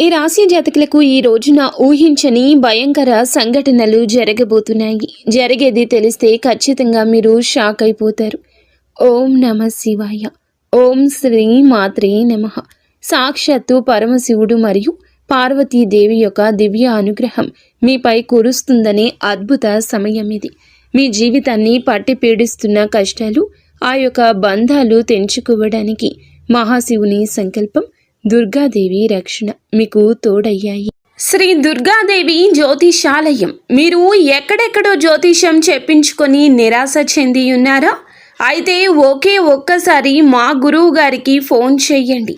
ఈ రాశి జాతకులకు ఈ రోజున ఊహించని భయంకర సంఘటనలు జరగబోతున్నాయి. జరిగేది తెలిస్తే ఖచ్చితంగా మీరు షాక్ అయిపోతారు. ఓం నమ శివాయ. ఓం శ్రీ మాత్రే నమః. సాక్షాత్తు పరమశివుడు మరియు పార్వతీదేవి యొక్క దివ్య అనుగ్రహం మీపై కురుస్తుందనే అద్భుత సమయం ఇది. మీ జీవితాన్ని పట్టి పీడిస్తున్న కష్టాలు, ఆ యొక్క బంధాలు తెంచుకోవడానికి మహాశివుని సంకల్పం, దుర్గాదేవి రక్షణ మీకు తోడయ్యాయి. శ్రీ దుర్గాదేవి జ్యోతిషాలయం. మీరు ఎక్కడెక్కడో జ్యోతిషం చెప్పించుకొని నిరాశ చెంది ఉన్నారా? అయితే ఒక్కసారి మా గురువు గారికి ఫోన్ చేయండి.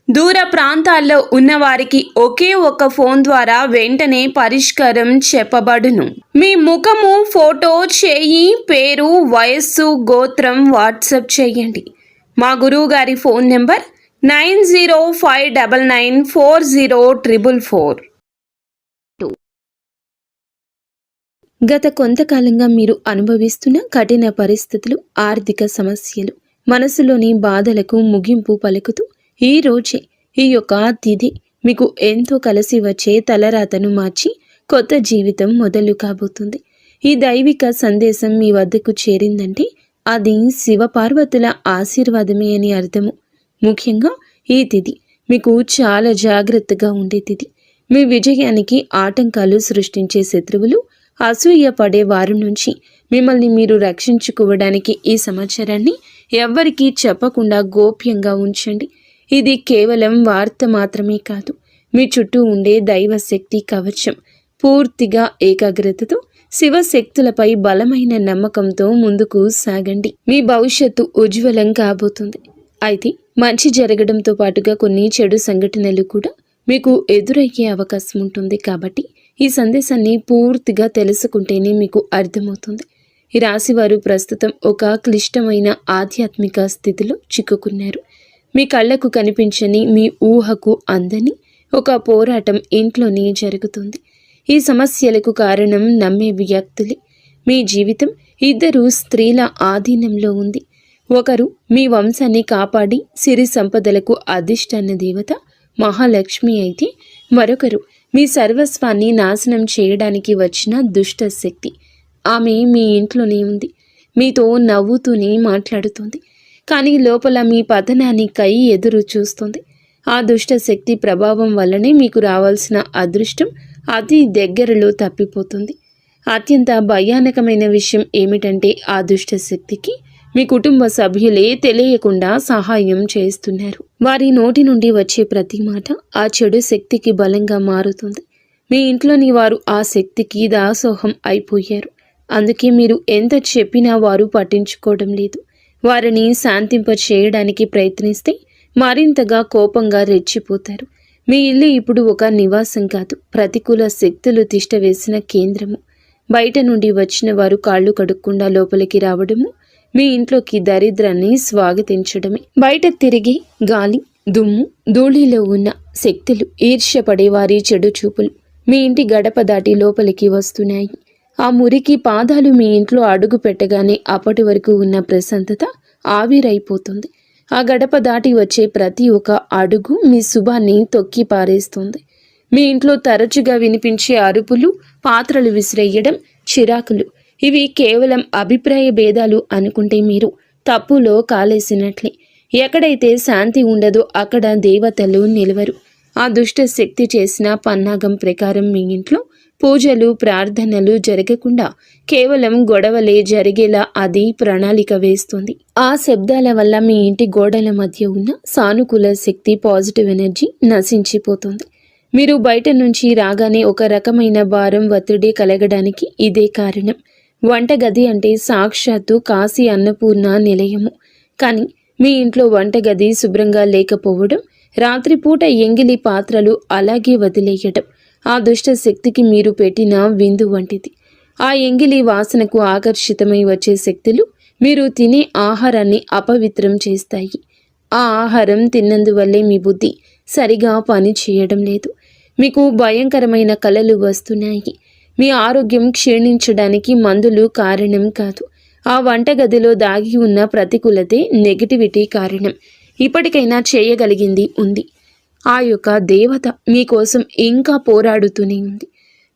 దూర ప్రాంతాల్లో ఉన్నవారికి ఒక్క ఫోన్ ద్వారా వెంటనే పరిష్కారం చెప్పబడును. మీ ముఖము, ఫోటో, చేయి, పేరు, వయస్సు, గోత్రం వాట్సాప్ చేయండి. మా గురువు గారి ఫోన్ నెంబర్ 9059940444. గత కొంతకాలంగా మీరు అనుభవిస్తున్న కఠిన పరిస్థితులు, ఆర్థిక సమస్యలు, మనసులోని బాధలకు ముగింపు పలుకుతూ ఈ రోజే ఈ యొక్క తిథి మీకు ఎంతో కలిసి వచ్చే తలరాతను మార్చి కొత్త జీవితం మొదలు కాబోతుంది. ఈ దైవిక సందేశం మీ వద్దకు చేరిందంటే అది శివపార్వతుల ఆశీర్వాదమే అని అర్థము. ముఖ్యంగా ఈ తిథి మీకు చాలా జాగ్రత్తగా ఉండే తిథి. మీ విజయానికి ఆటంకాలు సృష్టించే శత్రువులు, అసూయ పడే వారి నుంచి మిమ్మల్ని మీరు రక్షించుకోవడానికి ఈ సమాచారాన్ని ఎవ్వరికీ చెప్పకుండా గోప్యంగా ఉంచండి. ఇది కేవలం వార్త మాత్రమే కాదు, మీ చుట్టూ ఉండే దైవశక్తి కవచం. పూర్తిగా ఏకాగ్రతతో శివశక్తులపై బలమైన నమ్మకంతో ముందుకు సాగండి. మీ భవిష్యత్తు ఉజ్వలం కాబోతుంది. అయితే మంచి జరగడంతో పాటుగా కొన్ని చెడు సంఘటనలు కూడా మీకు ఎదురయ్యే అవకాశం ఉంటుంది. కాబట్టి ఈ సందేశాన్ని పూర్తిగా తెలుసుకుంటేనే మీకు అర్థమవుతుంది. ఈ రాశివారు ప్రస్తుతం ఒక క్లిష్టమైన ఆధ్యాత్మిక స్థితిలో చిక్కుకున్నారు. మీ కళ్ళకు కనిపించని, మీ ఊహకు అందని ఒక పోరాటం ఇంట్లోనే జరుగుతుంది. ఈ సమస్యలకు కారణం నమ్మే వ్యక్తులే. మీ జీవితం ఇద్దరు స్త్రీల ఆధీనంలో ఉంది. ఒకరు మీ వంశాన్ని కాపాడి సిరి సంపదలకు అధిష్టాన దేవత మహాలక్ష్మి అయితే, మరొకరు మీ సర్వస్వాన్ని నాశనం చేయడానికి వచ్చిన దుష్ట శక్తి. ఆమె మీ ఇంట్లోనే ఉంది, మీతో నవ్వుతూనే మాట్లాడుతుంది, కానీ లోపల మీ పతనానికై ఎదురు చూస్తుంది. ఆ దుష్ట శక్తి ప్రభావం వల్లనే మీకు రావాల్సిన అదృష్టం అతి దగ్గరలో తప్పిపోతుంది. అత్యంత భయానకమైన విషయం ఏమిటంటే ఆ దుష్ట శక్తికి మీ కుటుంబ సభ్యులే తెలియకుండా సహాయం చేస్తున్నారు. వారి నోటి నుండి వచ్చే ప్రతి మాట ఆ చెడు శక్తికి బలంగా మారుతుంది. మీ ఇంట్లోని వారు ఆ శక్తికి దాసోహం అయిపోయారు. అందుకే మీరు ఎంత చెప్పినా వారు పట్టించుకోవడం లేదు. వారిని శాంతింప చేయడానికి ప్రయత్నిస్తే మరింతగా కోపంగా రెచ్చిపోతారు. మీ ఇల్లు ఇప్పుడు ఒక నివాసం కాదు, ప్రతికూల శక్తులు తిష్టవేసిన కేంద్రము. బయట నుండి వచ్చిన వారు కాళ్ళు కడుక్కుండా లోపలికి రావడము మీ ఇంట్లోకి దరిద్రాన్ని స్వాగతించడమే. బయట తిరిగి గాలి, దుమ్ము, ధూళిలో ఉన్న శక్తులు, ఈర్ష్యపడే వారి చెడు చూపులు మీ ఇంటి గడప దాటి లోపలికి వస్తున్నాయి. ఆ మురికి పాదాలు మీ ఇంట్లో అడుగు పెట్టగానే అప్పటి వరకు ఉన్న ప్రశాంతత ఆవిరైపోతుంది. ఆ గడప దాటి వచ్చే ప్రతి ఒక్క అడుగు మీ శుభాన్ని తొక్కి పారేస్తుంది. మీ ఇంట్లో తరచుగా వినిపించే అరుపులు, పాత్రలు విసిరేయడం, చిరాకులు, ఇవి కేవలం అభిప్రాయ భేదాలు అనుకుంటే మీరు తప్పులో కాలేసినట్లే. ఎక్కడైతే శాంతి ఉండదో అక్కడ దేవతలు నిలవరు. ఆ దుష్ట శక్తి చేసిన పన్నాగం ప్రకారం మీ ఇంట్లో పూజలు, ప్రార్థనలు జరగకుండా కేవలం గొడవలే జరిగేలా అది ప్రణాళిక వేస్తుంది. ఆ శబ్దాల వల్ల మీ ఇంటి గోడల మధ్య ఉన్న సానుకూల శక్తి, పాజిటివ్ ఎనర్జీ నశించిపోతుంది. మీరు బయట నుంచి రాగానే ఒక రకమైన భారం, ఒత్తిడి కలగడానికి ఇదే కారణం. వంటగది అంటే సాక్షాత్తు కాశీ అన్నపూర్ణ నిలయము. కానీ మీ ఇంట్లో వంటగది శుభ్రంగా లేకపోవడం, రాత్రిపూట ఎంగిలి పాత్రలు అలాగే వదిలేయడం ఆ దుష్ట శక్తికి మీరు పెట్టిన విందు వంటిది. ఆ ఎంగిలి వాసనకు ఆకర్షితమై వచ్చే శక్తులు మీరు తినే ఆహారాన్ని అపవిత్రం చేస్తాయి. ఆ ఆహారం తిన్నందువల్లే మీ బుద్ధి సరిగా పని చేయడం లేదు. మీకు భయంకరమైన కలలు వస్తున్నాయి. మీ ఆరోగ్యం క్షీణించడానికి మందులు కారణం కాదు. ఆ వంటగదిలో దాగి ఉన్న ప్రతికూలతే, నెగటివిటీ కారణం. ఇప్పటికైనా చేయగలిగింది ఉంది. ఆ యొక్క దేవత మీకోసం ఇంకా పోరాడుతూనే ఉంది.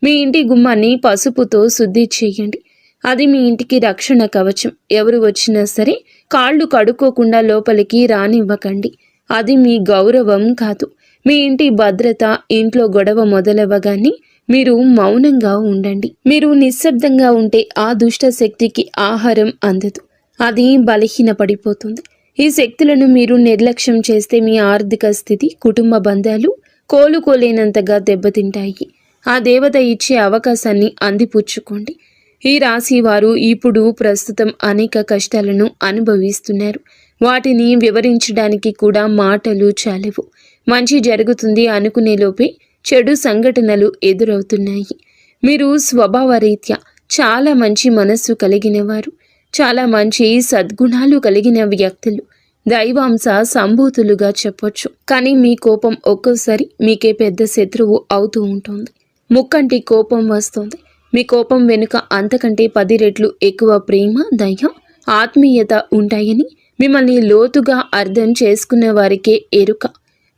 మీ ఇంటి గుమ్మాన్ని పసుపుతో శుద్ధి చేయండి. అది మీ ఇంటికి రక్షణ కవచం. ఎవరు వచ్చినా సరే కాళ్ళు కడుక్కోకుండా లోపలికి రానివ్వకండి. అది మీ గౌరవం కాదు, మీ ఇంటి భద్రత. ఇంట్లో గొడవ మొదలవ్వగానే మీరు మౌనంగా ఉండండి. మీరు నిశ్శబ్దంగా ఉంటే ఆ దుష్ట శక్తికి ఆహారం అందదు, అది బలహీన పడిపోతుంది. ఈ శక్తులను మీరు నిర్లక్ష్యం చేస్తే మీ ఆర్థిక స్థితి, కుటుంబ బంధాలు కోలుకోలేనంతగా దెబ్బతింటాయి. ఆ దేవత ఇచ్చే అవకాశాన్ని అందిపుచ్చుకోండి. ఈ రాశి వారు ఇప్పుడు ప్రస్తుతం అనేక కష్టాలను అనుభవిస్తున్నారు. వాటిని వివరించడానికి కూడా మాటలు చాలవు. మంచి జరుగుతుంది అనుకునే లోపే చెడు సంఘటనలు ఎదురవుతున్నాయి. మీరు స్వభావరీత్యా చాలా మంచి మనస్సు కలిగిన వారు, చాలా మంచి సద్గుణాలు కలిగిన వ్యక్తులు, దైవాంశ సంభూతులుగా చెప్పొచ్చు. కానీ మీ కోపం ఒక్కోసారి మీకే పెద్ద శత్రువు అవుతూ ఉంటుంది. ముక్కంటి కోపం వస్తుంది. మీ కోపం వెనుక అంతకంటే 10 రెట్లు ఎక్కువ ప్రేమ, దయ, ఆత్మీయత ఉంటాయని మిమ్మల్ని లోతుగా అర్థం చేసుకున్న వారికే ఎరుక.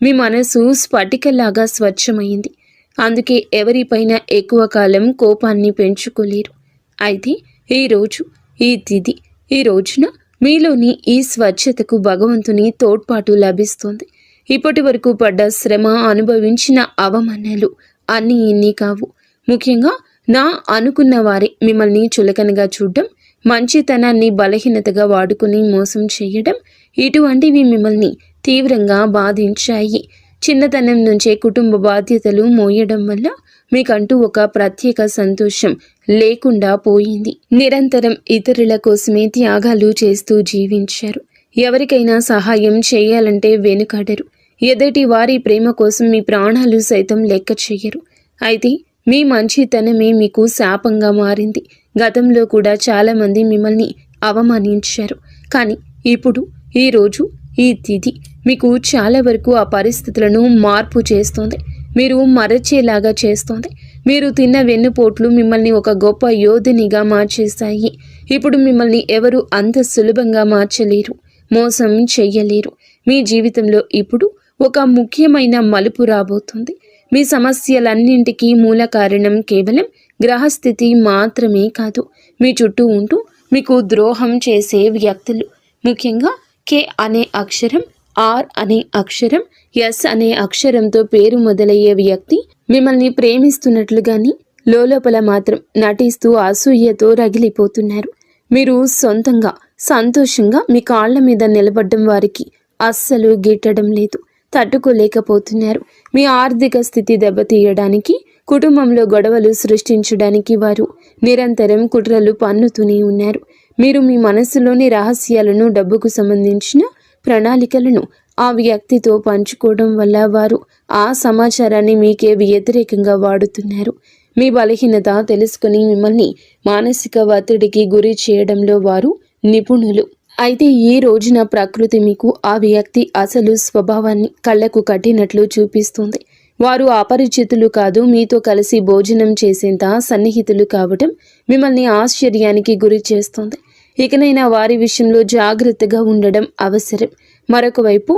మీ మనసు స్ఫటికలాగా స్వచ్ఛమైంది. అందుకే ఎవరిపైన ఎక్కువ కాలం కోపాన్ని పెంచుకోలేరు. అయితే ఈరోజు, ఈ తిథి, ఈ రోజున మీలోని ఈ స్వచ్ఛతకు భగవంతుని తోడ్పాటు లభిస్తుంది. ఇప్పటి వరకు పడ్డ శ్రమ, అనుభవించిన అవమానాలు అన్నీ ఇన్ని కావు. ముఖ్యంగా నా అనుకున్న వారే మిమ్మల్ని చులకనగా చూడడం, మంచితనాన్ని బలహీనతగా వాడుకుని మోసం చేయడం, ఇటువంటివి మిమ్మల్ని తీవ్రంగా బాధించాయి. చిన్నతనం నుంచే కుటుంబ బాధ్యతలు మోయడం వల్ల మీకంటూ ఒక ప్రత్యేక సంతోషం లేకుండా పోయింది. నిరంతరం ఇతరుల కోసమే త్యాగాలు చేస్తూ జీవించారు. ఎవరికైనా సహాయం చేయాలంటే వెనుకాడరు. ఎదుటి వారి ప్రేమ కోసం మీ ప్రాణాలు సైతం లెక్క చేయరు. అయితే మీ మంచితనమే మీకు శాపంగా మారింది. గతంలో కూడా చాలామంది మిమ్మల్ని అవమానించారు. కానీ ఇప్పుడు, ఈరోజు, ఈ తిథి మీకు చాలా వరకు ఆ పరిస్థితులను మార్పు చేస్తోంది. మీరు మరచేలాగా చేస్తోంది. మీరు తిన్న వెన్నుపోట్లు మిమ్మల్ని ఒక గొప్ప యోధునిగా మార్చేస్తాయి. ఇప్పుడు మిమ్మల్ని ఎవరు అంత సులభంగా మార్చలేరు, మోసం చెయ్యలేరు. మీ జీవితంలో ఇప్పుడు ఒక ముఖ్యమైన మలుపు రాబోతుంది. మీ సమస్యలన్నింటికీ మూల కారణం కేవలం గ్రహస్థితి మాత్రమే కాదు, మీ చుట్టూ ఉంటూ మీకు ద్రోహం చేసే వ్యక్తులు. ముఖ్యంగా కే అనే అక్షరం, ఆర్ అనే అక్షరం, ఎస్ అనే అక్షరంతో పేరు మొదలయ్యే వ్యక్తి మిమ్మల్ని ప్రేమిస్తున్నట్లుగాని లోపల మాత్రం నటిస్తూ అసూయతో రగిలిపోతున్నారు. మీరు సొంతంగా సంతోషంగా మీ కాళ్ల మీద నిలబడ్డం వారికి అస్సలు గిట్టడం లేదు, తట్టుకోలేకపోతున్నారు. మీ ఆర్థిక స్థితి దెబ్బతీయడానికి, కుటుంబంలో గొడవలు సృష్టించడానికి వారు నిరంతరం కుట్రలు పన్నుతూనే ఉన్నారు. మీరు మీ మనస్సులోని రహస్యాలను, డబ్బుకు సంబంధించిన ప్రణాళికలను ఆ వ్యక్తితో పంచుకోవడం వల్ల వారు ఆ సమాచారాన్ని మీకే వ్యతిరేకంగా వాడుతున్నారు. మీ బలహీనత తెలుసుకుని మిమ్మల్ని మానసిక ఒత్తిడికి గురి చేయడంలో వారు నిపుణులు. అయితే ఈ రోజున ప్రకృతి మీకు ఆ వ్యక్తి అసలు స్వభావాన్ని కళ్ళకు కట్టినట్లు చూపిస్తుంది. వారు అపరిచితులు కాదు, మీతో కలిసి భోజనం చేసేంత సన్నిహితులు కావటం మిమ్మల్ని ఆశ్చర్యానికి గురి చేస్తుంది. ఇకనైనా వారి విషయంలో జాగ్రత్తగా ఉండడం అవసరం. మరొక వైపు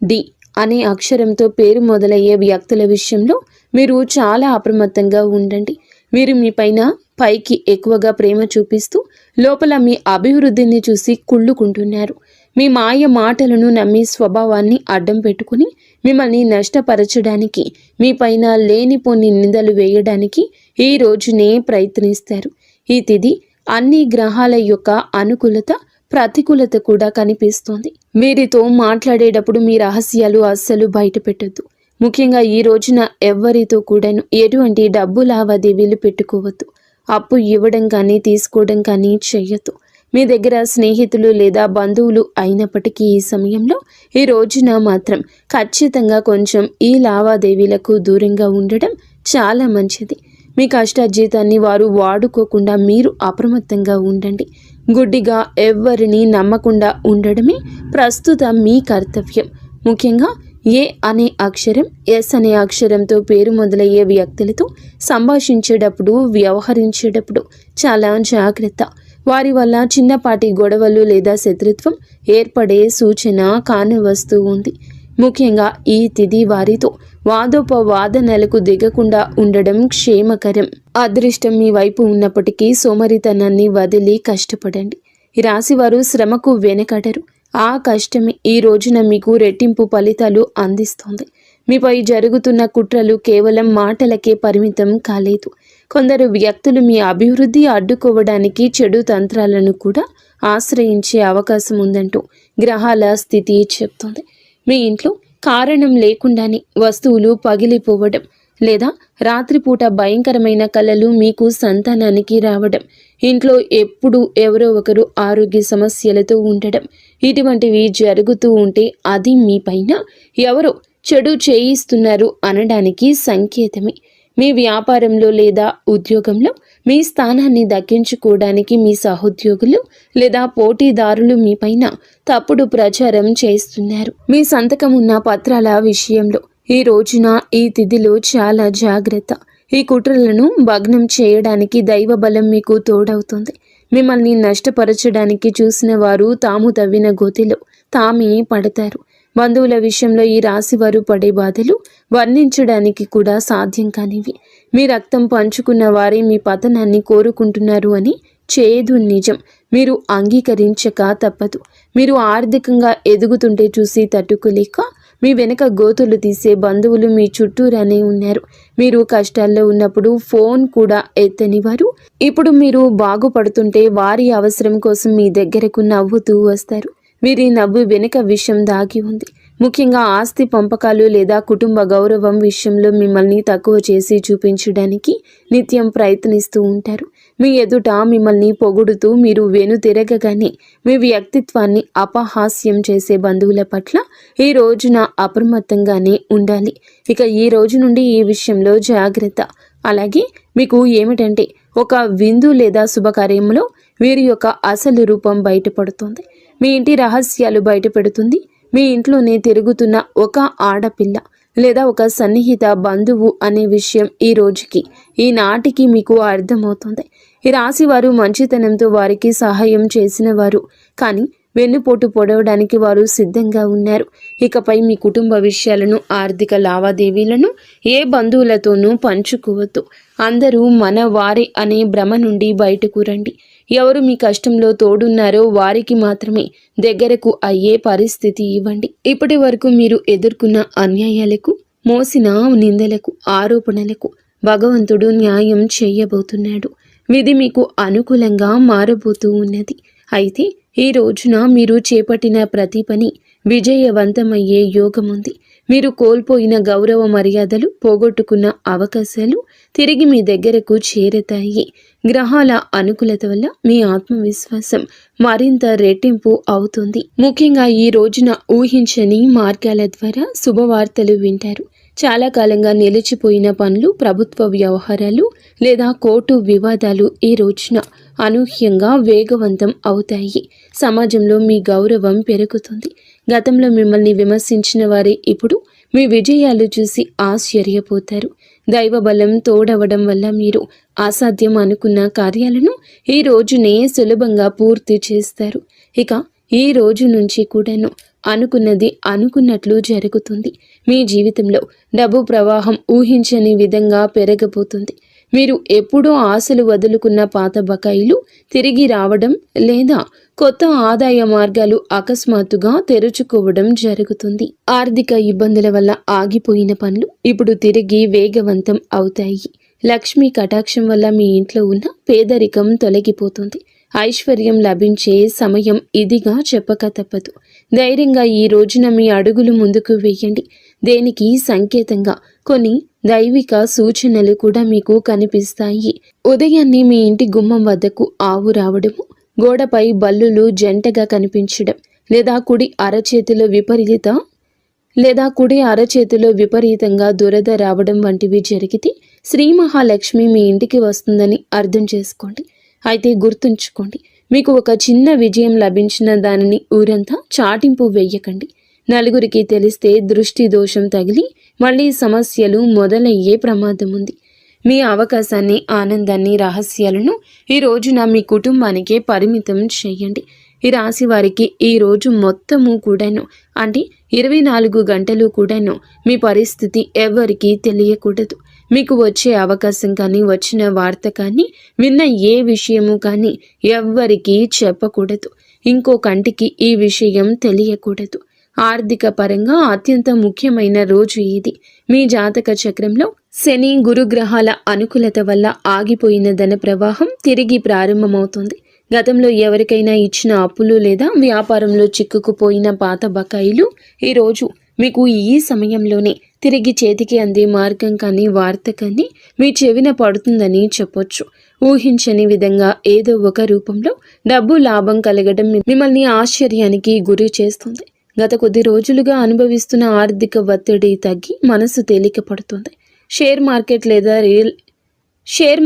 డి అనే అక్షరంతో పేరు మొదలయ్యే వ్యక్తుల విషయంలో మీరు చాలా అప్రమత్తంగా ఉండండి. వీరు మీ పైకి ఎక్కువగా ప్రేమ చూపిస్తూ లోపల మీ అభివృద్ధిని చూసి కుళ్ళుకుంటున్నారు. మీ మాయ మాటలను నమ్మి స్వభావాన్ని అడ్డం పెట్టుకుని మిమ్మల్ని నష్టపరచడానికి, మీ పైన లేనిపోని నిందలు వేయడానికి ఈ రోజునే ప్రయత్నిస్తారు. ఈ తిథి అన్ని గ్రహాల యొక్క అనుకూలత, ప్రతికూలత కూడా కనిపిస్తోంది. వీరితో మాట్లాడేటప్పుడు మీ రహస్యాలు అస్సలు బయట పెట్టద్దు. ముఖ్యంగా ఈ రోజున ఎవ్వరితో కూడాను ఎటువంటి డబ్బు లావాదేవీలు పెట్టుకోవద్దు. అప్పు ఇవ్వడం కానీ తీసుకోవడం కానీ చెయ్యొద్దు. మీ దగ్గర స్నేహితులు లేదా బంధువులు అయినప్పటికీ ఈ సమయంలో, ఈ రోజున మాత్రం ఖచ్చితంగా కొంచెం ఈ లావాదేవీలకు దూరంగా ఉండడం చాలా మంచిది. మీ కష్టార్జితాన్ని వారు వాడుకోకుండా మీరు అప్రమత్తంగా ఉండండి. గుడ్డిగా ఎవ్వరిని నమ్మకుండా ఉండడమే ప్రస్తుతం మీ కర్తవ్యం. ముఖ్యంగా ఏ అనే అక్షరం, ఎస్ అనే అక్షరంతో పేరు మొదలయ్యే వ్యక్తులతో సంభాషించేటప్పుడు, వ్యవహరించేటప్పుడు చాలా జాగ్రత్త. వారి వల్ల చిన్నపాటి గొడవలు లేదా శత్రుత్వం ఏర్పడే సూచన కానవస్తూ ఉంది. ముఖ్యంగా ఈ తిథి వారితో వాదోపవాదనలకు దిగకుండా ఉండడం క్షేమకరం. అదృష్టం మీ వైపు ఉన్నప్పటికీ సోమరితనాన్ని వదిలి కష్టపడండి. ఈ రాశివారు శ్రమకు వెనకడరు. ఆ కష్టమే ఈ రోజున మీకు రెట్టింపు ఫలితాలు అందిస్తోంది. మీపై జరుగుతున్న కుట్రలు కేవలం మాటలకే పరిమితం కాలేదు. కొందరు వ్యక్తులు మీ అభివృద్ధి అడ్డుకోవడానికి చెడు తంత్రాలను కూడా ఆశ్రయించే అవకాశం ఉందంటూ గ్రహాల స్థితి చెప్తోంది. మీ ఇంట్లో కారణం లేకుండానే వస్తువులు పగిలిపోవడం లేదా రాత్రిపూట భయంకరమైన కలలు మీకు సంతానానికి రావడం, ఇంట్లో ఎప్పుడు ఎవరో ఒకరు ఆరోగ్య సమస్యలతో ఉండడం, ఇటువంటివి జరుగుతూ ఉంటే అది మీ పైన ఎవరో చెడు చేయిస్తున్నారు అనడానికి సంకేతమే. మీ వ్యాపారంలో లేదా ఉద్యోగంలో మీ స్థానాన్ని దక్కించుకోవడానికి మీ సహోద్యోగులు లేదా పోటీదారులు మీపైన తప్పుడు ప్రచారం చేస్తున్నారు. మీ సంతకం ఉన్న పత్రాల విషయంలో ఈ రోజున ఈ తిథిలో చాలా జాగ్రత్త. ఈ కుట్రలను భగ్నం చేయడానికి దైవ బలం మీకు తోడవుతుంది. మిమ్మల్ని నష్టపరచడానికి చూసిన వారు తాము తవ్విన గోతిలో తామే పడతారు. బంధువుల విషయంలో ఈ రాశివారు పడే బాధలు వర్ణించడానికి కూడా సాధ్యం కానివి. మీ రక్తం పంచుకున్న వారే మీ పతనాన్ని కోరుకుంటున్నారు అని చేదు నిజం. మీరు అంగీకరించక తప్పదు. మీరు ఆర్థికంగా ఎదుగుతుంటే చూసి తట్టుకోలేక మీ వెనక గోతులు తీసే బంధువులు మీ చుట్టూరానే ఉన్నారు. మీరు కష్టాల్లో ఉన్నప్పుడు ఫోన్ కూడా ఎత్తని వారు ఇప్పుడు మీరు బాగుపడుతుంటే వారి అవసరం కోసం మీ దగ్గరకు నవ్వుతూ వస్తారు. వీరి నవ్వు వెనుక విషయం దాగి ఉంది. ముఖ్యంగా ఆస్తి పంపకాలు లేదా కుటుంబ గౌరవం విషయంలో మిమ్మల్ని తక్కువ చేసి చూపించడానికి నిత్యం ప్రయత్నిస్తూ ఉంటారు. మీ ఎదుట మిమ్మల్ని పొగుడుతూ మీరు వెనుతిరగగానే మీ వ్యక్తిత్వాన్ని అపహాస్యం చేసే బంధువుల పట్ల ఈ రోజున అప్రమత్తంగానే ఉండాలి. ఇక ఈ రోజు నుండి ఈ విషయంలో జాగ్రత్త. అలాగే మీకు ఏమిటంటే ఒక విందు లేదా శుభకార్యంలో వీరి యొక్క అసలు రూపం బయటపడుతుంది. మీ ఇంటి రహస్యాలు బయటపెడుతుంది. మీ ఇంట్లోనే తిరుగుతున్న ఒక ఆడపిల్ల లేదా ఒక సన్నిహిత బంధువు అనే విషయం ఈ రోజుకి ఈనాటికి మీకు అర్థమవుతుంది. ఈ రాశి వారు మంచితనంతో వారికి సహాయం చేసిన వారు, కానీ వెన్నుపోటు పొడవడానికి వారు సిద్ధంగా ఉన్నారు. ఇకపై మీ కుటుంబ విషయాలను, ఆర్థిక లావాదేవీలను ఏ బంధువులతోనూ పంచుకోవద్దు. అందరూ మన వారే అనే భ్రమ నుండి బయటకు రండి. ఎవరు మీ కష్టంలో తోడున్నారో వారికి మాత్రమే దగ్గరకు అయ్యే పరిస్థితి ఇవ్వండి. ఇప్పటి వరకు మీరు ఎదుర్కొన్న అన్యాయాలకు, మోసిన నిందలకు, ఆరోపణలకు భగవంతుడు న్యాయం చేయబోతున్నాడు. విధి మీకు అనుకూలంగా మారబోతూ ఉన్నది. అయితే ఈ రోజున మీరు చేపట్టిన ప్రతి పని విజయవంతమయ్యే యోగం ఉంది. మీరు కోల్పోయిన గౌరవ మర్యాదలు, పోగొట్టుకున్న అవకాశాలు తిరిగి మీ దగ్గరకు చేరతాయి. గ్రహాల అనుకూలత వల్ల మీ ఆత్మవిశ్వాసం మరింత రెట్టింపు అవుతుంది. ముఖ్యంగా ఈ రోజున ఊహించని మార్గాల ద్వారా శుభవార్తలు వింటారు. చాలా కాలంగా నిలిచిపోయిన పనులు, ప్రభుత్వ వ్యవహారాలు లేదా కోర్టు వివాదాలు ఈ రోజున అనూహ్యంగా వేగవంతం అవుతాయి. సమాజంలో మీ గౌరవం పెరుగుతుంది. గతంలో మిమ్మల్ని విమర్శించిన వారే ఇప్పుడు మీ విజయాలు చూసి ఆశ్చర్యపోతారు. దైవ బలం తోడవడం వల్ల మీరు అసాధ్యం అనుకున్న కార్యాలను ఈ రోజునే సులభంగా పూర్తి చేస్తారు. ఇక ఈ రోజు నుంచి కూడాను అనుకున్నది అనుకున్నట్లు జరుగుతుంది. మీ జీవితంలో డబ్బు ప్రవాహం ఊహించని విధంగా పెరగబోతుంది. మీరు ఎప్పుడూ ఆశలు వదులుకున్న పాత బకాయిలు తిరిగి రావడం లేదా కొత్త ఆదాయ మార్గాలు అకస్మాత్తుగా తెరుచుకోవడం జరుగుతుంది. ఆర్థిక ఇబ్బందుల వల్ల ఆగిపోయిన పనులు ఇప్పుడు తిరిగి వేగవంతం అవుతాయి. లక్ష్మీ కటాక్షం వల్ల మీ ఇంట్లో ఉన్న పేదరికం తొలగిపోతుంది. ఐశ్వర్యం లభించే సమయం ఇదిగా చెప్పక తప్పదు. ధైర్యంగా ఈ రోజున మీ అడుగులు ముందుకు వేయండి. దేనికి సంకేతంగా కొన్ని దైవిక సూచనలు కూడా మీకు కనిపిస్తాయి. ఉదయాన్నే మీ ఇంటి గుమ్మం వద్దకు ఆవు రావడము, గోడపై బల్లులు జంటగా కనిపించడం, లేదా కుడి అరచేతిలో విపరీతంగా దురద రావడం వంటివి జరిగితే శ్రీ మహాలక్ష్మి మీ ఇంటికి వస్తుందని అర్థం చేసుకోండి. అయితే గుర్తుంచుకోండి, మీకు ఒక చిన్న విజయం లభించిన దానిని ఊరంతా చాటింపు వేయకండి. నలుగురికి తెలిస్తే దృష్టి దోషం తగిలి మళ్ళీ సమస్యలు మొదలయ్యే ప్రమాదం ఉంది. మీ అవకాశాన్ని, ఆనందాన్ని, రహస్యాలను ఈ రోజున మీ కుటుంబానికే పరిమితం చేయండి. ఈ రాశి వారికి ఈ రోజు మొత్తము కూడాను అంటే 24 గంటలు కూడాను మీ పరిస్థితి ఎవరికీ తెలియకూడదు. మీకు వచ్చే అవకాశం కానీ, వచ్చిన వార్త కానీ, విన్న ఏ విషయము కానీ ఎవ్వరికీ చెప్పకూడదు. ఇంకో కంటికి ఈ విషయం తెలియకూడదు. ఆర్థిక పరంగా అత్యంత ముఖ్యమైన రోజు ఇది. మీ జాతక చక్రంలో శని గురుగ్రహాల అనుకూలత వల్ల ఆగిపోయిన ధన ప్రవాహం తిరిగి ప్రారంభమవుతుంది. గతంలో ఎవరికైనా ఇచ్చిన అప్పులు లేదా వ్యాపారంలో చిక్కుకుపోయిన పాత బకాయిలు ఈరోజు మీకు ఈ సమయంలోనే తిరిగి చేతికి అందే మార్గం కానీ, వార్త కానీ మీ చెవిన పడుతుందని చెప్పొచ్చు. ఊహించని విధంగా ఏదో ఒక రూపంలో డబ్బు లాభం కలగడం మిమ్మల్ని ఆశ్చర్యానికి గురి చేస్తుంది. గత కొద్ది రోజులుగా అనుభవిస్తున్న ఆర్థిక ఒత్తిడి తగ్గి మనసు తేలిక పడుతుంది. షేర్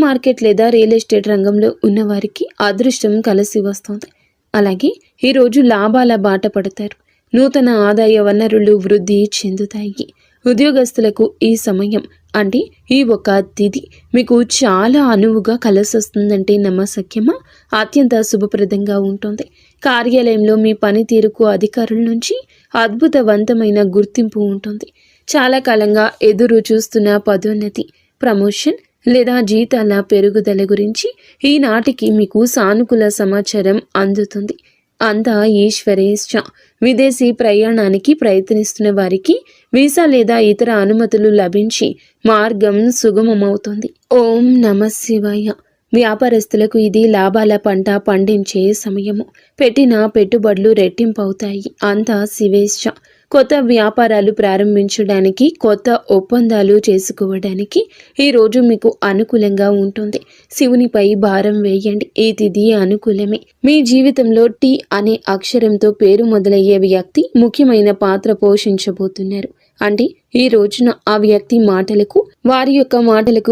మార్కెట్ లేదా రియల్ ఎస్టేట్ రంగంలో ఉన్నవారికి అదృష్టం కలిసి వస్తుంది. అలాగే ఈరోజు లాభాల బాట పడతారు. నూతన ఆదాయ వనరులు వృద్ధి చెందుతాయి. ఉద్యోగస్తులకు ఈ సమయం అంటే ఈ ఒక తిథి మీకు చాలా అనువుగా కలిసొస్తుందంటే నమ్మశక్యమా? అత్యంత శుభప్రదంగా ఉంటుంది. కార్యాలయంలో మీ పనితీరుకు అధికారుల నుంచి అద్భుతవంతమైన గుర్తింపు ఉంటుంది. చాలా కాలంగా ఎదురు చూస్తున్న పదోన్నతి, ప్రమోషన్ లేదా జీతాల పెరుగుదల గురించి ఈనాటికి మీకు సానుకూల సమాచారం అందుతుంది. అంతా ఈశ్వరేచ్ఛ. విదేశీ ప్రయాణానికి ప్రయత్నిస్తున్న వారికి వీసా లేదా ఇతర అనుమతులు లభించి మార్గం సుగమమవుతుంది. ఓం నమః శివాయ. వ్యాపారస్తులకు ఇది లాభాల పంట పండించే సమయము. పెట్టిన పెట్టుబడులు రెట్టింపవుతాయి. అంతా శివేచ్ఛ. కొత్త వ్యాపారాలు ప్రారంభించడానికి, కొత్త ఒప్పందాలు చేసుకోవడానికి ఈరోజు మీకు అనుకూలంగా ఉంటుంది. శివునిపై భారం వేయండి. ఈ తిథి అనుకూలమే. మీ జీవితంలో టీ అనే అక్షరంతో పేరు మొదలయ్యే వ్యక్తి ముఖ్యమైన పాత్ర పోషించబోతున్నారు. అంటే ఈ రోజున ఆ వ్యక్తి మాటలకు,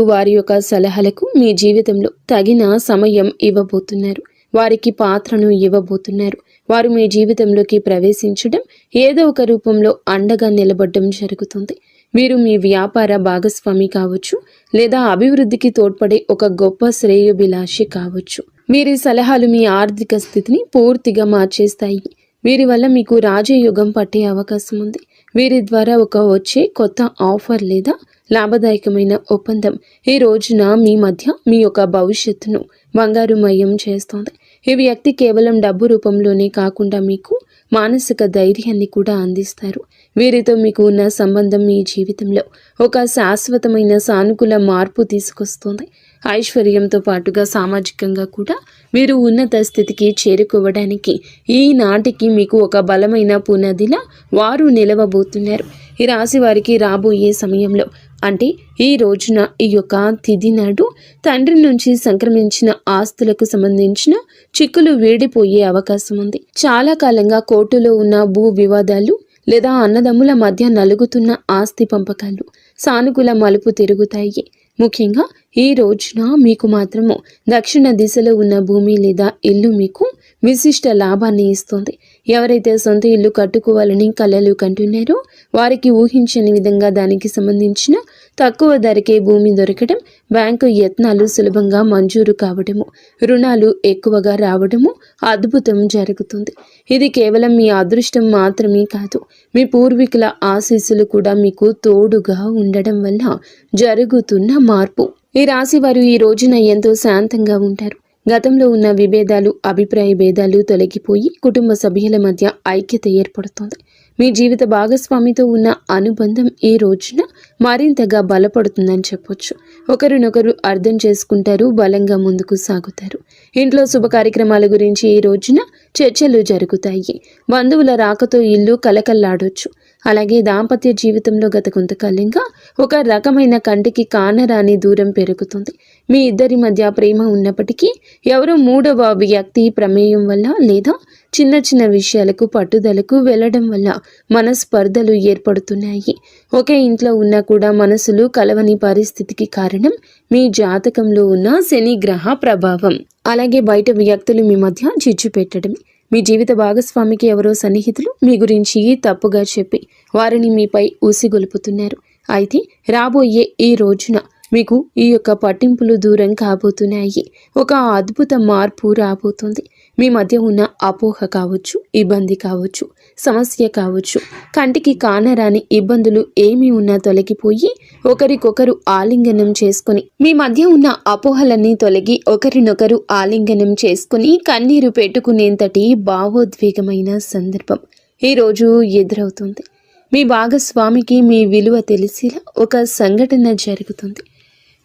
వారి యొక్క సలహాలకు మీ జీవితంలో తగిన సమయం ఇవ్వబోతున్నారు. వారికి పాత్రను ఇవ్వబోతున్నారు. వారు మీ జీవితంలోకి ప్రవేశించడం, ఏదో ఒక రూపంలో అండగా నిలబడడం జరుగుతుంది. మీరు మీ వ్యాపార భాగస్వామి కావచ్చు, లేదా అభివృద్ధికి తోడ్పడే ఒక గొప్ప శ్రేయోభిలాషి కావచ్చు. వీరి సలహాలు మీ ఆర్థిక స్థితిని పూర్తిగా మార్చేస్తాయి. వీరి వల్ల మీకు రాజయోగం పట్టే అవకాశం ఉంది. వీరి ద్వారా వచ్చే కొత్త ఆఫర్ లేదా లాభదాయకమైన ఒప్పందం ఈ రోజున మీ మధ్య మీ యొక్క భవిష్యత్తును బంగారుమయం చేస్తోంది. ఈ వ్యక్తి కేవలం డబ్బు రూపంలోనే కాకుండా మీకు మానసిక ధైర్యాన్ని కూడా అందిస్తారు. వీరితో మీకు ఉన్న సంబంధం మీ జీవితంలో ఒక శాశ్వతమైన సానుకూల మార్పు తీసుకొస్తుంది. ఐశ్వర్యంతో పాటుగా సామాజికంగా కూడా మీరు ఉన్నత స్థితికి చేరుకోవడానికి ఈనాటికి మీకు ఒక బలమైన పునాదిలా వారు నిలవబోతున్నారు. ఈ రాశి వారికి రాబోయే సమయంలో అంటే ఈ రోజున ఈ యొక్క తిథి నాడు తండ్రి నుంచి సంక్రమించిన ఆస్తులకు సంబంధించిన చిక్కులు వీడిపోయే అవకాశం ఉంది. చాలా కాలంగా కోర్టులో ఉన్న భూ వివాదాలు లేదా అన్నదమ్ముల మధ్య నలుగుతున్న ఆస్తి పంపకాలు సానుకూల మలుపు తిరుగుతాయి. ముఖ్యంగా ఈ రోజున మీకు మాత్రము దక్షిణ దిశలో ఉన్న భూమి లేదా ఇల్లు మీకు విశిష్ట లాభాన్ని ఇస్తుంది. ఎవరైతే సొంత ఇల్లు కట్టుకోవాలని కలలు కంటున్నారో వారికి ఊహించని విధంగా దానికి సంబంధించిన తక్కువ ధరకే భూమి దొరకడం, బ్యాంకు యత్నాలు సులభంగా మంజూరు కావడము, రుణాలు ఎక్కువగా రావడము అద్భుతం జరుగుతుంది. ఇది కేవలం మీ అదృష్టం మాత్రమే కాదు, మీ పూర్వీకుల ఆశీస్సులు కూడా మీకు తోడుగా ఉండడం వల్ల జరుగుతున్న మార్పు. ఈ రాశి వారు ఈ రోజున ఎంతో శాంతంగా ఉంటారు. గతంలో ఉన్న విభేదాలు, అభిప్రాయ భేదాలు తొలగిపోయి కుటుంబ సభ్యుల మధ్య ఐక్యత ఏర్పడుతుంది. మీ జీవిత భాగస్వామితో ఉన్న అనుబంధం ఈ రోజున మరింతగా బలపడుతుందని చెప్పొచ్చు. ఒకరినొకరు అర్థం చేసుకుంటారు, బలంగా ముందుకు సాగుతారు. ఇంట్లో శుభ కార్యక్రమాల గురించి ఈ రోజున చర్చలు జరుగుతాయి. బంధువుల రాకతో ఇల్లు కలకల్లాడొచ్చు. అలాగే దాంపత్య జీవితంలో గత కొంతకాలంగా ఒక రకమైన కంటికి కానరాని దూరం పెరుగుతుంది. మీ ఇద్దరి మధ్య ప్రేమ ఉన్నప్పటికీ ఎవరో మూడవ వ్యక్తి ప్రమేయం వల్ల లేదా చిన్న చిన్న విషయాలకు పట్టుదలకు వెళ్లడం వల్ల మనస్పర్ధలు ఏర్పడుతున్నాయి. ఒకే ఇంట్లో ఉన్నా కూడా మనసులు కలవని పరిస్థితికి కారణం మీ జాతకంలో ఉన్న శని గ్రహ ప్రభావం. అలాగే బయట వ్యక్తులు మీ మధ్య చిచ్చు పెట్టడమే. మీ జీవిత భాగస్వామికి ఎవరో సన్నిహితులు మీ గురించి తప్పుగా చెప్పి వారిని మీపై ఊసిగొలుపుతున్నారు. అయితే రాబోయే ఈ రోజున మీకు ఈ యొక్క పట్టింపులు దూరం కాబోతున్నాయి. ఒక అద్భుత మార్పు రాబోతుంది. మీ మధ్య ఉన్న అపోహ కావచ్చు, ఇబ్బంది కావచ్చు, సమస్య కావచ్చు, కంటికి కానరాని ఇబ్బందులు ఏమీ ఉన్నా తొలగిపోయి ఒకరికొకరు ఆలింగనం చేసుకుని, మీ మధ్య ఉన్న అపోహలన్నీ తొలగి ఒకరినొకరు ఆలింగనం చేసుకుని కన్నీరు పెట్టుకునేంతటి భావోద్వేగమైన సందర్భం ఈరోజు ఎదురవుతుంది. మీ భాగస్వామికి మీ విలువ తెలిసేలా ఒక సంఘటన జరుగుతుంది.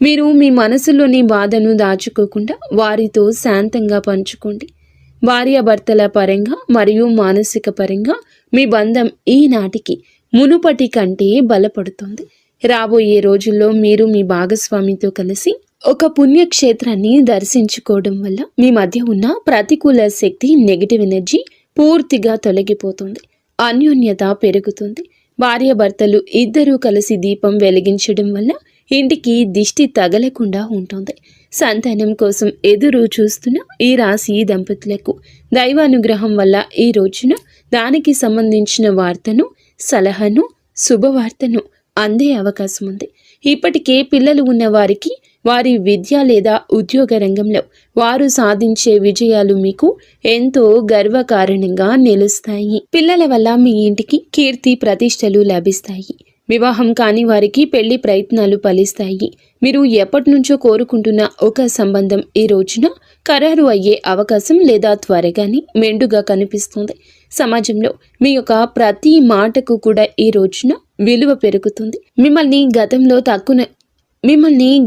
మీరు మీ మనసులోని బాధను దాచుకోకుండా వారితో శాంతంగా పంచుకోండి. భార్యాభర్తల పరంగా మరియు మానసిక పరంగా మీ బంధం ఈనాటికి మునుపటి కంటే బలపడుతుంది. రాబోయే రోజుల్లో మీరు మీ భాగస్వామితో కలిసి ఒక పుణ్యక్షేత్రాన్ని దర్శించుకోవడం వల్ల మీ మధ్య ఉన్న ప్రతికూల శక్తి, నెగిటివ్ ఎనర్జీ పూర్తిగా తొలగిపోతుంది. అన్యోన్యత పెరుగుతుంది. భార్యాభర్తలు ఇద్దరూ కలిసి దీపం వెలిగించడం వల్ల ఇంటికి దిష్టి తగలకుండా ఉంటుంది. సంతానం కోసం ఎదురు చూస్తున్న ఈ రాశి దంపతులకు దైవానుగ్రహం వల్ల ఈ రోజున దానికి సంబంధించిన వార్తను, సలహాను, శుభవార్తను అందే అవకాశం ఉంది. ఇప్పటికే పిల్లలు ఉన్న వారికి వారి విద్య లేదా ఉద్యోగ రంగంలో వారు సాధించే విజయాలు మీకు ఎంతో గర్వకారణంగా నిలుస్తాయి. పిల్లల వల్ల మీ ఇంటికి కీర్తి ప్రతిష్టలు లభిస్తాయి. వివాహం కాని వారికి పెళ్లి ప్రయత్నాలు ఫలిస్తాయి. మీరు ఎప్పటి నుంచో కోరుకుంటున్న ఒక సంబంధం ఈ రోజున ఖరారు అయ్యే అవకాశం లేదా త్వరగానే మెండుగా కనిపిస్తుంది. సమాజంలో మీ యొక్క ప్రతి మాటకు కూడా ఈ రోజున విలువ పెరుగుతుంది. మిమ్మల్ని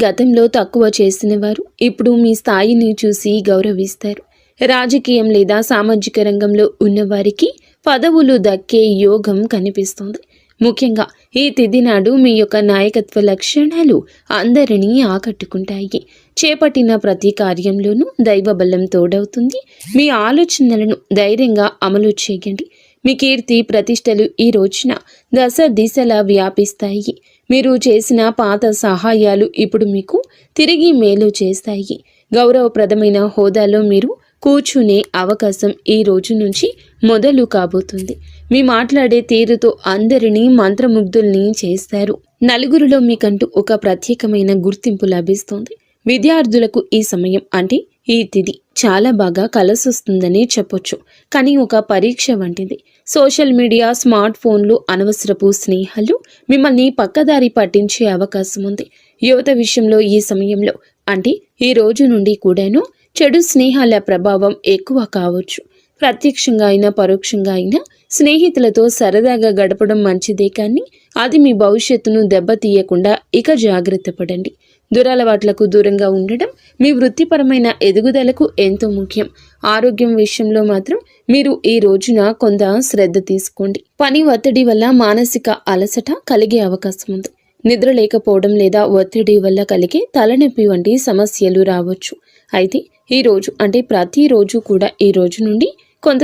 గతంలో తక్కువ చేసిన వారు ఇప్పుడు మీ స్థాయిని చూసి గౌరవిస్తారు. రాజకీయం లేదా సామాజిక రంగంలో ఉన్నవారికి పదవులు దక్కే యోగం కనిపిస్తుంది. ముఖ్యంగా ఈ తిథి నాడు మీ యొక్క నాయకత్వ లక్షణాలు అందరినీ ఆకట్టుకుంటాయి. చేపట్టిన ప్రతి కార్యంలోనూ దైవబలం తోడవుతుంది. మీ ఆలోచనలను ధైర్యంగా అమలు చేయండి. మీ కీర్తి ప్రతిష్టలు ఈ రోజున దశ దిశలా వ్యాపిస్తాయి. మీరు చేసిన పాత సహాయాలు ఇప్పుడు మీకు తిరిగి మేలు చేస్తాయి. గౌరవప్రదమైన హోదాలో మీరు కూర్చునే అవకాశం ఈ రోజు నుంచి మొదలు కాబోతుంది. మీ మాట్లాడే తీరుతో అందరినీ మంత్రముగ్ధుల్ని చేస్తారు. నలుగురిలో మీకంటూ ఒక ప్రత్యేకమైన గుర్తింపు లభిస్తుంది. విద్యార్థులకు ఈ సమయం అంటే ఈ తిథి చాలా బాగా కలిసొస్తుందని చెప్పొచ్చు. కానీ ఒక పరీక్ష వంటిది. సోషల్ మీడియా, స్మార్ట్ ఫోన్లు, అనవసరపు స్నేహాలు మిమ్మల్ని పక్కదారి పట్టించే అవకాశం ఉంది. యువత విషయంలో ఈ సమయంలో అంటే ఈ రోజు నుండి కూడాను చెడు స్నేహాల ప్రభావం ఎక్కువ కావచ్చు. ప్రత్యక్షంగా అయినా పరోక్షంగా అయినా స్నేహితులతో సరదాగా గడపడం మంచిదే, కానీ అది మీ భవిష్యత్తును దెబ్బతీయకుండా ఇక జాగ్రత్త పడండి. దురలవాట్లకు దూరంగా ఉండడం మీ వృత్తిపరమైన ఎదుగుదలకు ఎంతో ముఖ్యం. ఆరోగ్యం విషయంలో మాత్రం మీరు ఈ రోజున కొంత శ్రద్ధ తీసుకోండి. పని ఒత్తిడి వల్ల మానసిక అలసట కలిగే అవకాశం ఉంది. నిద్ర లేకపోవడం లేదా ఒత్తిడి వల్ల కలిగే తలనొప్పి వంటి సమస్యలు రావచ్చు. అయితే ఈ రోజు అంటే ప్రతిరోజు కూడా ఈ రోజు నుండి కొంత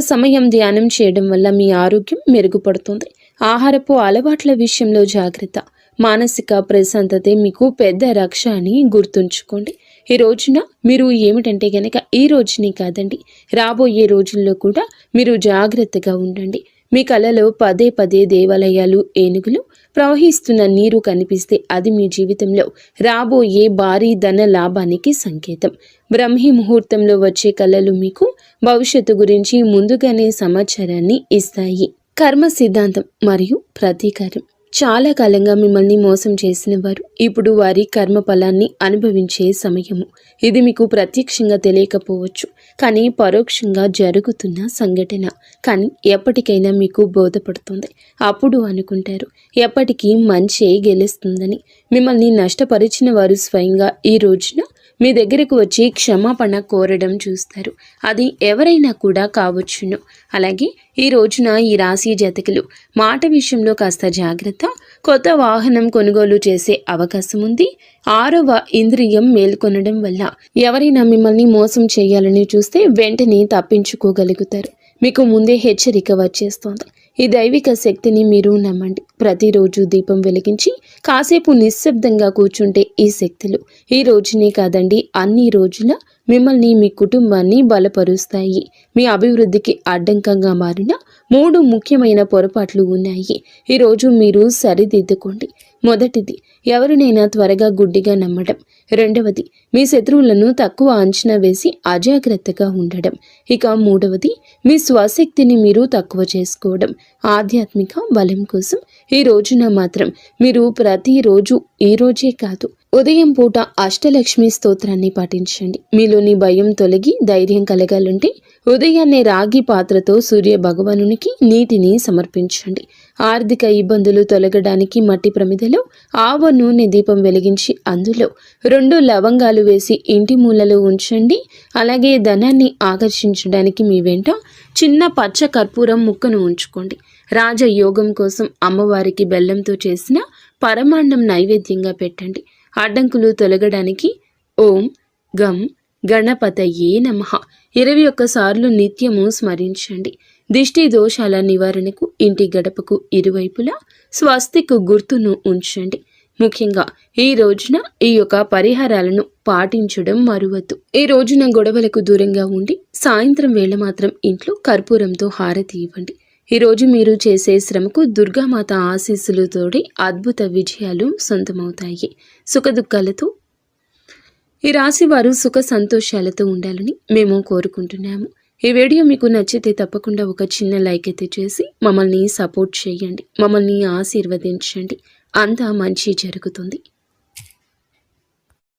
సమయం ధ్యానం చేయడం వల్ల మీ ఆరోగ్యం మెరుగుపడుతుంది. ఆహారపు అలవాట్ల విషయంలో జాగ్రత్త. మానసిక ప్రశాంతతే మీకు పెద్ద రక్ష అని గుర్తుంచుకోండి. ఈ రోజున మీరు ఏమిటంటే గనక ఈ రోజుని కాదండి, రాబోయే రోజుల్లో కూడా మీరు జాగ్రత్తగా ఉండండి. మీ కలలో పదే పదే దేవాలయాలు, ఏనుగులు, ప్రవహిస్తున్న నీరు కనిపిస్తే అది మీ జీవితంలో రాబోయే భారీ ధన లాభానికి సంకేతం. బ్రహ్మీ ముహూర్తంలో వచ్చే కళలు మీకు భవిష్యత్తు గురించి ముందుగానే సమాచారాన్ని ఇస్తాయి. కర్మ సిద్ధాంతం మరియు ప్రతీకారం. చాలా కాలంగా మిమ్మల్ని మోసం చేసిన వారు ఇప్పుడు వారి కర్మ ఫలాన్ని అనుభవించే సమయము. ఇది మీకు ప్రత్యక్షంగా తెలియకపోవచ్చు, కానీ పరోక్షంగా జరుగుతున్న సంఘటన. కానీ ఎప్పటికైనా మీకు బోధపడుతుంది. అప్పుడు అనుకుంటారు ఎప్పటికీ మంచే గెలుస్తుందని. మిమ్మల్ని నష్టపరిచిన వారు స్వయంగా ఈ రోజున మీ దగ్గరకు వచ్చి క్షమాపణ కోరడం చూస్తారు. అది ఎవరైనా కూడా కావచ్చును. అలాగే ఈ రోజున ఈ రాశి జాతకులు మాట విషయంలో కాస్త జాగ్రత్త. కొత్త వాహనం కొనుగోలు చేసే అవకాశం ఉంది. 6వ ఇంద్రియం మేల్కొనడం వల్ల ఎవరైనా మిమ్మల్ని మోసం చేయాలని చూస్తే వెంటనే తప్పించుకోగలుగుతారు. మీకు ముందే హెచ్చరిక వచ్చేస్తోంది. ఈ దైవిక శక్తిని మీరు నమ్మండి. ప్రతిరోజు దీపం వెలిగించి కాసేపు నిశ్శబ్దంగా కూర్చుంటే ఈ శక్తులు ఈ రోజునే కాదండి, అన్ని రోజుల మిమ్మల్ని, మీ కుటుంబాన్ని బలపరుస్తాయి. మీ అభివృద్ధికి అడ్డంకంగా మారిన 3 ముఖ్యమైన పొరపాట్లు ఉన్నాయి. ఈరోజు మీరు సరిదిద్దుకోండి. మొదటిది, ఎవరినైనా త్వరగా గుడ్డిగా నమ్మడం. రెండవది, మీ శత్రువులను తక్కువ అంచనా వేసి అజాగ్రత్తగా ఉండడం. ఇక మూడవది, మీ స్వశక్తిని మీరు తక్కువ చేసుకోవడం. ఆధ్యాత్మిక బలం కోసం ఈ రోజున మాత్రం మీరు ప్రతిరోజు, ఈ రోజే కాదు, ఉదయం పూట అష్టలక్ష్మి స్తోత్రాన్ని పఠించండి. మీలోని భయం తొలగి ధైర్యం కలగాలంటే ఉదయాన్నే రాగి పాత్రతో సూర్య భగవానునికి నీటిని సమర్పించండి. ఆర్థిక ఇబ్బందులు తొలగడానికి మట్టి ప్రమిదలో ఆవ నూనె దీపం వెలిగించి అందులో 2 లవంగాలు వేసి ఇంటి మూలలో ఉంచండి. అలాగే ధనాన్ని ఆకర్షించడానికి మీ వెంట చిన్న పచ్చ కర్పూరం ముక్కను ఉంచుకోండి. రాజయోగం కోసం అమ్మవారికి బెల్లంతో చేసిన పరమాన్నం నైవేద్యంగా పెట్టండి. అడ్డంకులు తొలగడానికి ఓం గం గణపతయే నమః 21 సార్లు నిత్యము స్మరించండి. దిష్టి దోషాల నివారణకు ఇంటి గడపకు ఇరువైపులా స్వస్తిక్ గుర్తును ఉంచండి. ముఖ్యంగా ఈ రోజున ఈ యొక్క పరిహారాలను పాటించడం మరువద్దు. ఈ రోజున గొడవలకు దూరంగా ఉండి సాయంత్రం వేళ మాత్రం ఇంట్లో కర్పూరంతో హారతి ఇవ్వండి. ఈ రోజు మీరు చేసే శ్రమకు దుర్గామాత ఆశీస్సులతోటి అద్భుత విజయాలు సొంతమవుతాయి. సుఖదుఖాలతో ఈ రాశి వారు సుఖ సంతోషాలతో ఉండాలని మేము కోరుకుంటున్నాము. ఈ వీడియో మీకు నచ్చితే తప్పకుండా ఒక చిన్న లైక్ అయితే చేసి మమ్మల్ని సపోర్ట్ చేయండి. మమ్మల్ని ఆశీర్వదించండి. అంతా మంచి జరుగుతుంది.